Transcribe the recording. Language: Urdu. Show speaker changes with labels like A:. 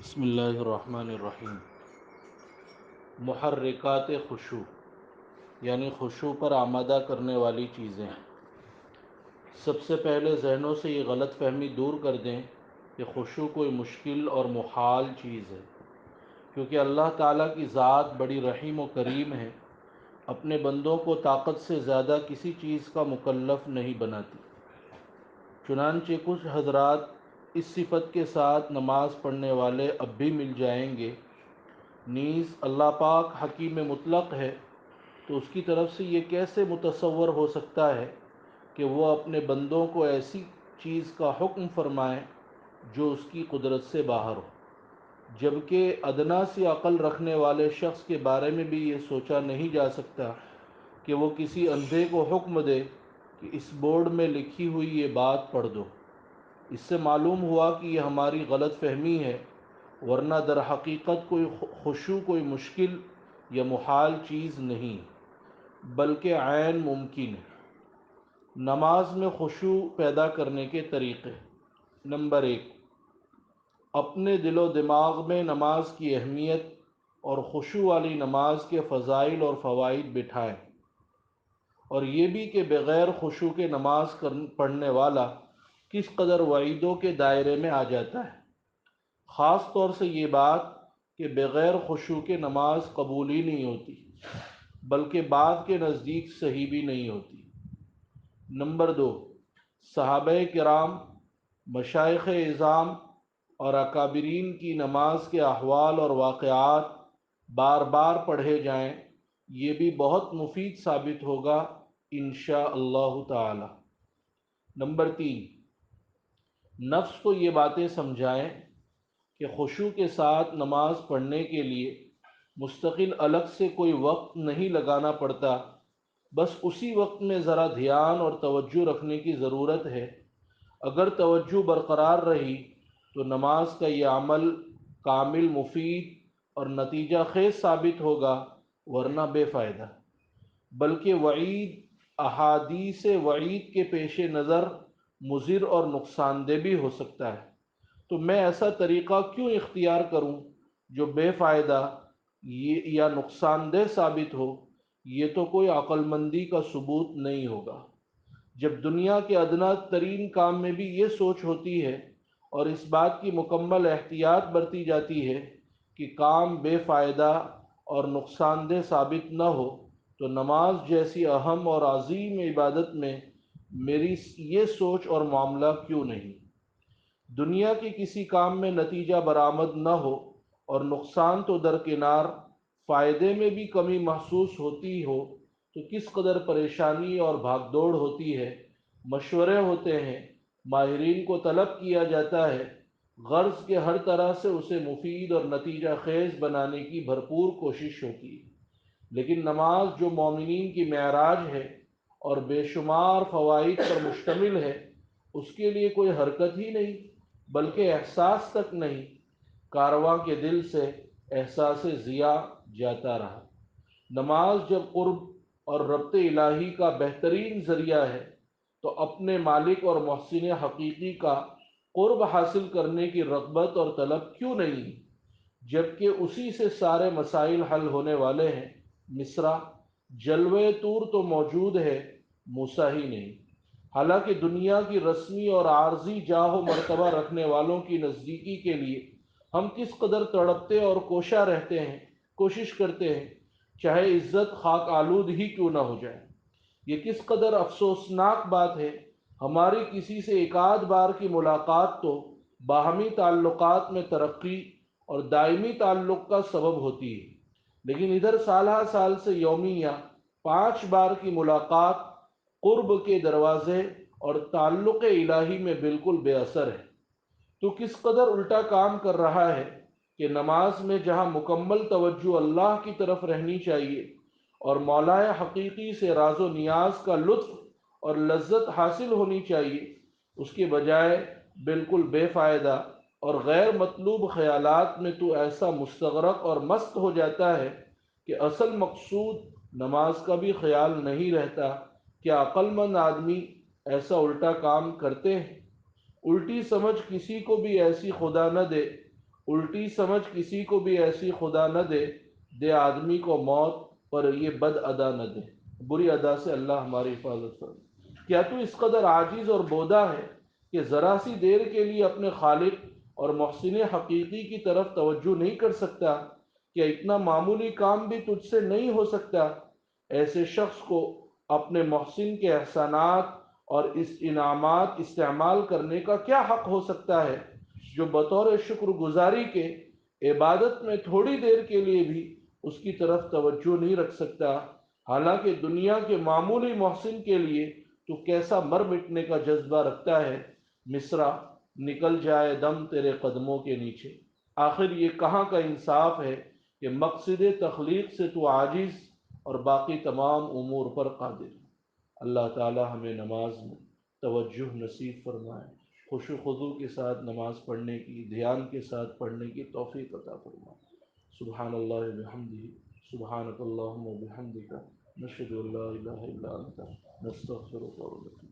A: بسم اللہ الرحمن الرحیم۔ محرکات خشوع یعنی خشوع پر آمادہ کرنے والی چیزیں۔ سب سے پہلے ذہنوں سے یہ غلط فہمی دور کر دیں کہ خشوع کوئی مشکل اور محال چیز ہے، کیونکہ اللہ تعالیٰ کی ذات بڑی رحیم و کریم ہے، اپنے بندوں کو طاقت سے زیادہ کسی چیز کا مکلف نہیں بناتی۔ چنانچہ کچھ حضرات اس صفت کے ساتھ نماز پڑھنے والے اب بھی مل جائیں گے، نیز اللہ پاک حکیم مطلق ہے، تو اس کی طرف سے یہ کیسے متصور ہو سکتا ہے کہ وہ اپنے بندوں کو ایسی چیز کا حکم فرمائے جو اس کی قدرت سے باہر ہو، جبکہ ادنا سی عقل رکھنے والے شخص کے بارے میں بھی یہ سوچا نہیں جا سکتا کہ وہ کسی اندھے کو حکم دے کہ اس بورڈ میں لکھی ہوئی یہ بات پڑھ دو۔ اس سے معلوم ہوا کہ یہ ہماری غلط فہمی ہے، ورنہ در حقیقت خشوع کوئی مشکل یا محال چیز نہیں، بلکہ عین ممکن ہے۔ نماز میں خشوع پیدا کرنے کے طریقے۔ نمبر 1، اپنے دل و دماغ میں نماز کی اہمیت اور خشوع والی نماز کے فضائل اور فوائد بٹھائیں، اور یہ بھی کہ بغیر خشوع کے نماز پڑھنے والا کس قدر وعیدوں کے دائرے میں آ جاتا ہے، خاص طور سے یہ بات کہ بغیر خشوع کے نماز قبول ہی نہیں ہوتی، بلکہ بعض کے نزدیک صحیح بھی نہیں ہوتی۔ نمبر 2، صحابہ کرام، مشائخ اعظام اور اکابرین کی نماز کے احوال اور واقعات بار بار پڑھے جائیں، یہ بھی بہت مفید ثابت ہوگا انشاءاللہ تعالی۔ نمبر 3، نفس کو یہ باتیں سمجھائیں کہ خشوع کے ساتھ نماز پڑھنے کے لیے مستقل الگ سے کوئی وقت نہیں لگانا پڑتا، بس اسی وقت میں ذرا دھیان اور توجہ رکھنے کی ضرورت ہے۔ اگر توجہ برقرار رہی تو نماز کا یہ عمل کامل، مفید اور نتیجہ خیز ثابت ہوگا، ورنہ بے فائدہ، بلکہ احادیث وعید کے پیش نظر مضر اور نقصان دہ بھی ہو سکتا ہے۔ تو میں ایسا طریقہ کیوں اختیار کروں جو بے فائدہ یا نقصان دہ ثابت ہو؟ یہ تو کوئی عقل مندی کا ثبوت نہیں ہوگا۔ جب دنیا کے ادنا ترین کام میں بھی یہ سوچ ہوتی ہے اور اس بات کی مکمل احتیاط برتی جاتی ہے کہ کام بے فائدہ اور نقصان دہ ثابت نہ ہو، تو نماز جیسی اہم اور عظیم عبادت میں میری یہ سوچ اور معاملہ کیوں نہیں؟ دنیا کے کسی کام میں نتیجہ برآمد نہ ہو اور نقصان تو درکنار، فائدے میں بھی کمی محسوس ہوتی ہو، تو کس قدر پریشانی اور بھاگ دوڑ ہوتی ہے، مشورے ہوتے ہیں، ماہرین کو طلب کیا جاتا ہے، غرض کے ہر طرح سے اسے مفید اور نتیجہ خیز بنانے کی بھرپور کوشش ہوتی ہے۔ لیکن نماز جو مومنین کی معراج ہے اور بے شمار فوائد پر مشتمل ہے، اس کے لیے کوئی حرکت ہی نہیں، بلکہ احساس تک نہیں۔ کارواں کے دل سے احساس ضیاء جاتا رہا۔ نماز جب قرب اور ربط الہی کا بہترین ذریعہ ہے، تو اپنے مالک اور محسن حقیقی کا قرب حاصل کرنے کی رغبت اور طلب کیوں نہیں، جبکہ اسی سے سارے مسائل حل ہونے والے ہیں۔ مصرع، جلوہ طور تو موجود ہے، موسیٰ ہی نہیں۔ حالانکہ دنیا کی رسمی اور عارضی جاہ و مرتبہ رکھنے والوں کی نزدیکی کے لیے ہم کس قدر تڑپتے اور کوشاں رہتے ہیں، کوشش کرتے ہیں، چاہے عزت خاک آلود ہی کیوں نہ ہو جائے۔ یہ کس قدر افسوسناک بات ہے، ہماری کسی سے ایک آدھ بار کی ملاقات تو باہمی تعلقات میں ترقی اور دائمی تعلق کا سبب ہوتی ہے، لیکن ادھر سالہ سال سے یومیہ 5 بار کی ملاقات قرب کے دروازے اور تعلق الہی میں بالکل بے اثر ہے۔ تو کس قدر الٹا کام کر رہا ہے کہ نماز میں جہاں مکمل توجہ اللہ کی طرف رہنی چاہیے اور مولا حقیقی سے راز و نیاز کا لطف اور لذت حاصل ہونی چاہیے، اس کے بجائے بالکل بے فائدہ اور غیر مطلوب خیالات میں تو ایسا مستغرق اور مست ہو جاتا ہے کہ اصل مقصود نماز کا بھی خیال نہیں رہتا۔ کیا عقل مند آدمی ایسا الٹا کام کرتے ہیں؟ الٹی سمجھ کسی کو بھی ایسی خدا نہ دے، الٹی سمجھ کسی کو بھی ایسی خدا نہ دے، دے آدمی کو موت پر یہ بد ادا نہ دے۔ بری ادا سے اللہ ہماری حفاظت فرمائے۔ کیا تو اس قدر عاجز اور بودا ہے کہ ذرا سی دیر کے لیے اپنے خالق اور محسن حقیقی کی طرف توجہ نہیں کر سکتا؟ کیا اتنا معمولی کام بھی تجھ سے نہیں ہو سکتا؟ ایسے شخص کو اپنے محسن کے احسانات اور اس انعامات استعمال کرنے کا کیا حق ہو سکتا ہے، جو بطور شکر گزاری کے عبادت میں تھوڑی دیر کے لیے بھی اس کی طرف توجہ نہیں رکھ سکتا؟ حالانکہ دنیا کے معمولی محسن کے لیے تو کیسا مر مٹنے کا جذبہ رکھتا ہے۔ مصرع، نکل جائے دم تیرے قدموں کے نیچے۔ آخر یہ کہاں کا انصاف ہے کہ مقصد تخلیق سے تو عاجز اور باقی تمام امور پر قادر۔ اللہ تعالی ہمیں نماز میں توجہ نصیب فرمائے، خشوع و خضوع کے ساتھ نماز پڑھنے کی، دھیان کے ساتھ پڑھنے کی توفیق عطا فرمائے۔ سبحان اللہ بحمدہ، سبحانک اللہم وبحمدک، نشہد ان لا الہ الا انت، نستغفرک ونتوب الیک۔